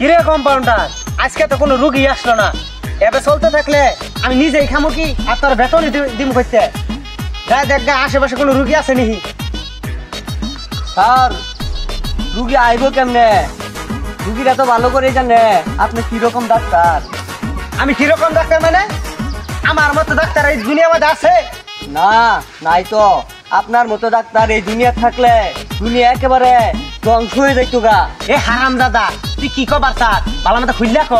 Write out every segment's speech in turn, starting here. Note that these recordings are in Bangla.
কিরে কম্পাউন্ডার, আজকে তো কোনো রুগী আসলো না। এবার চলতে থাকলে আমি নিজেই খামো কি আর তোর বেতন দিম করতে। দেখ আশেপাশে কোনো রুগী আছে নাকি? স্যার রুগী আইব কেমনে? রুগীরা তো ভালো করে জানে আপনি কিরকম ডাক্তার। আমি কিরকম ডাক্তার মানে? আমার মতো ডাক্তার এই দুনিয়ার মধ্যে আছে? না নাই তো। আপনার মতো ডাক্তার এই দুনিয়া থাকলে দুনিয়া একেবারে ধ্বংস হয়ে যাইতো গা। এ হারাম দাদা, তুই কি কবার স্যার ভালো মতো খুললা ক।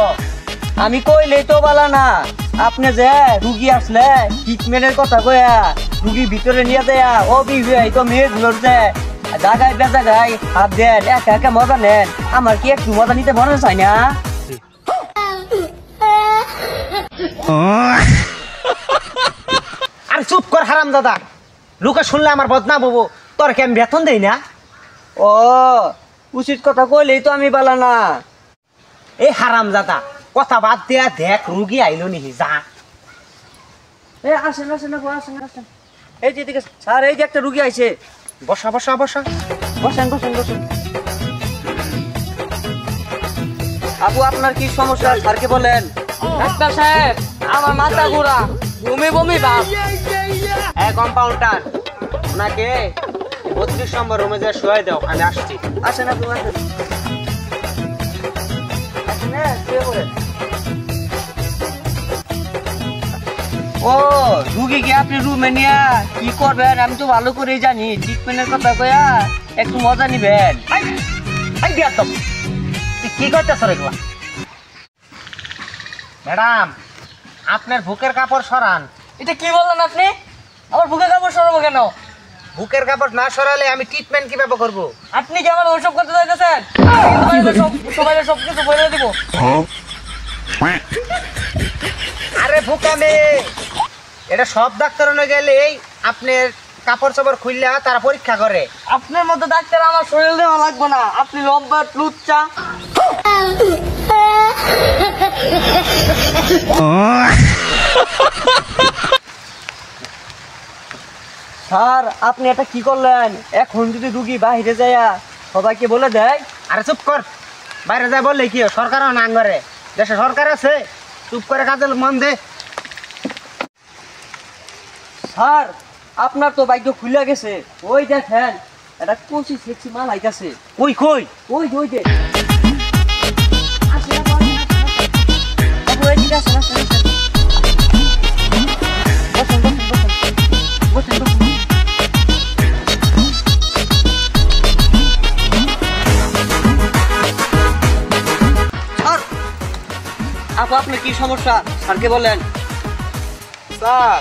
আমি কইলেই তো বলা না। আপনি যে রুগী আসলে ট্রিটমেন্টের কথা কয়া রুগী ভিতরে নিয়ে দেয়া ও বিবাহিত মেয়েগুলোর যে জায়গায় বেজাগায় হাত দেন, একা একা মজা নেন। আমার কি একটু মজা নিতে মনে চাই না? আর চুপ কর হারাম দাদা, লোকে শুনলে আমার বদনাম হবো। তোর কি আমি বেতন দেই না? ও উচিত কথা কইলেই তো আমি বলা না। এই হারাম দাদা কথা বাদ দেয়া, দেখ রুগী আইলো নিহি, যা। আসেন আসেন আসেন আসেন। এই যে দিকে স্যার, এই যে একটা রুগী আইছে। বসা বসা বসা বসেন বসেন বসেন। আপু আপনার কি সমস্যা স্যারকে বলেন। ডাক্তার সাহেব, আমার মাথা ঘোরা, বমি বমি ভাব। কম্পাউন্ডার, ওনাকে 32 নম্বর রুমে যা শুয়ে দাও, আমি আসছি। আসেন আপু আসেন। আসেন, শুয়ে পড়েন। ও রুগী কি আপনি রুমে নিয়ে কি করবেন আমি তো ভালো করেই জানি। ট্রিটমেন্টের কথা কয়া একটু মজা নিবেন। তুই কি করতেছ এগুলা? ম্যাডাম, আপনার বুকের কাপড় সরান। এটা কি বললেন আপনি? আমার বুকে কাপড় সরাবো কেন? বুকের কাপড় না সরালে আমি ট্রিটমেন্ট কিভাবে করবো? আপনি কি আমার ওইসব করতে চাইতেছেন? সবাই সব কিছু বলে দিব। আরে বুকা মেয়ে, এটা সব ডাক্তার গেলে আপনার কাপড় চাপড় খুললে তারা পরীক্ষা করে। আপনার মতো ডাক্তার আমার শরীর দেওয়া লাগবে না। আপনি লম্বা লুচ্চা। স্যার আপনি এটা কি করলেন? এখন যদি রুগী বাহিরে যায় সবাইকে বলে দেয়। আরে চুপ কর, বাইরে যায় বললে কি সরকারও না করে? দেশে সরকার আছে, চুপ করে কাজে মন দে। স্যার আপনার তো ভাগ্য খুলে গেছে। ওই দেখেন এটা কচি সেক্সি মাল আইতাছে। কই কই? ওই যে ওই যে। আসেন আপু, আসেন, আসেন, আসেন। আপু এদিকে আসেন, আসেন, আসেন। বসেন বসেন বসেন বসেন বসেন। স্যার আপু আপনার কি সমস্যা স্যারকে বলেন। স্যার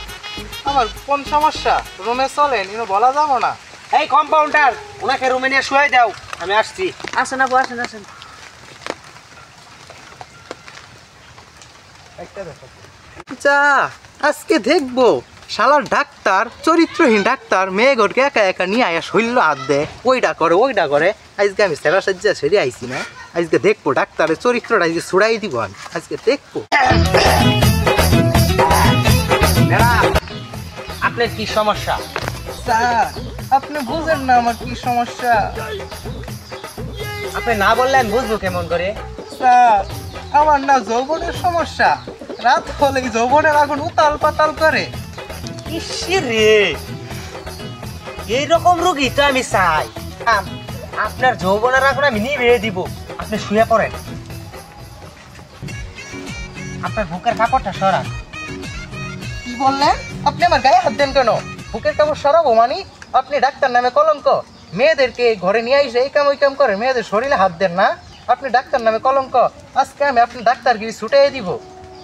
আমার কোন সমস্যা রুমে চলেন ইনো বলা যাবো না। এই কম্পাউন্ডার, ওনাকে রুমে নিয়ে শুয়ে দাও, আমি আসছি। আসেন আপু আসেন আসেন। আচ্ছা আজকে দেখবো শালার ডাক্তার, চরিত্রহীন ডাক্তার মেয়েগরকে একা একা নিয়ে আয়া শৈল্য হাত দেয়, ওইটা করে। আজকে আমি সেরা সাজ্জা সেরে আইছি না, আজকে দেখবো ডাক্তারের চরিত্রটা আজকে ছুড়াই দিব। আজকে দেখবো। ম্যাডাম, আপনার কি সমস্যা? স্যার আপনি বুঝেন না আমার কি সমস্যা। আপনি না বললে আমি বুঝবো কেমন করে? স্যার আমার না যৌবনের সমস্যা। রাত হলে যৌবনের আগুন উতাল পাতাল করে। রে এইরকম রোগী তো আমি চাই। আপনার যৌবনের আগুন আমি নিভিয়ে দিব, আপনি শুয়ে পড়েন। আপনার বুকের কাপড়টা সরান। কি বললেন? আপনি আমার গায়ে হাত দেন কেন? বুকের কাপড় সরাবো মানে? আপনি ডাক্তার নামে কলঙ্ক। মেয়েদেরকে ঘরে নিয়ে এসে এই কাম ওই কাম করে, মেয়েদের শরীরে হাত দেন না। আপনি ডাক্তার নামে কলঙ্ক। আজকে আমি আপনি ডাক্তারগিরি ছুটিয়ে দিব।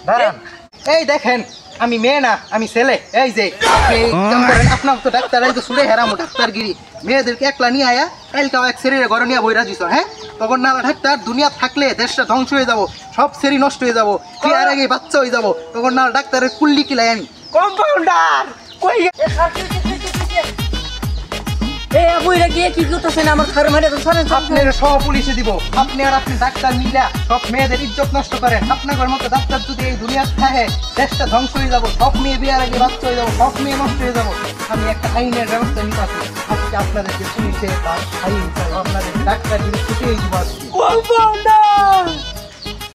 দাঁড়ান, এই দেখেন আমি মেয়ে না, আমি ছেলে। এই যে আপনি এই কাম করেন, আপনার তো ডাক্তার এই তো ছুটে হেরামো ডাক্তারগিরি। মেয়েদেরকে একলা নিয়ে আয়া কালকে এক শরীরে ঘরে নিয়ে বইরা দিছ। হ্যাঁ তখন না ডাক্তার দুনিয়া থাকলে দেশটা ধ্বংস হয়ে যাবো, সব শরীর নষ্ট হয়ে যাবো, বিয়ার আগে বাচ্চা হয়ে যাবো। তখন না ডাক্তারের কুল্লি কিলাই আমি। কম্পাউন্ডার কই? এই আপু এটা গিয়ে কি করতেছেন? আমার ঘর মারে তো সরেন। আপনার সহ পুলিশে দিব। আপনি আর আপনি ডাক্তার মিলা সব মেয়েদের ইজ্জত নষ্ট করেন। আপনার মতো ডাক্তার যদি এই দুনিয়ার থাকে দেশটা ধ্বংস হয়ে যাবো, সব মেয়ে বিয়ার আগে বাচ্চা হয়ে যাবো, সব মেয়ে নষ্ট হয়ে যাবো। আমি একটা আইনের ব্যবস্থা নিতে আসি। আজকে আপনাদেরকে পুলিশে বা আইন আপনাদের ডাক্তার যদি ছুটিয়ে দিব। কম্পাউন্ডার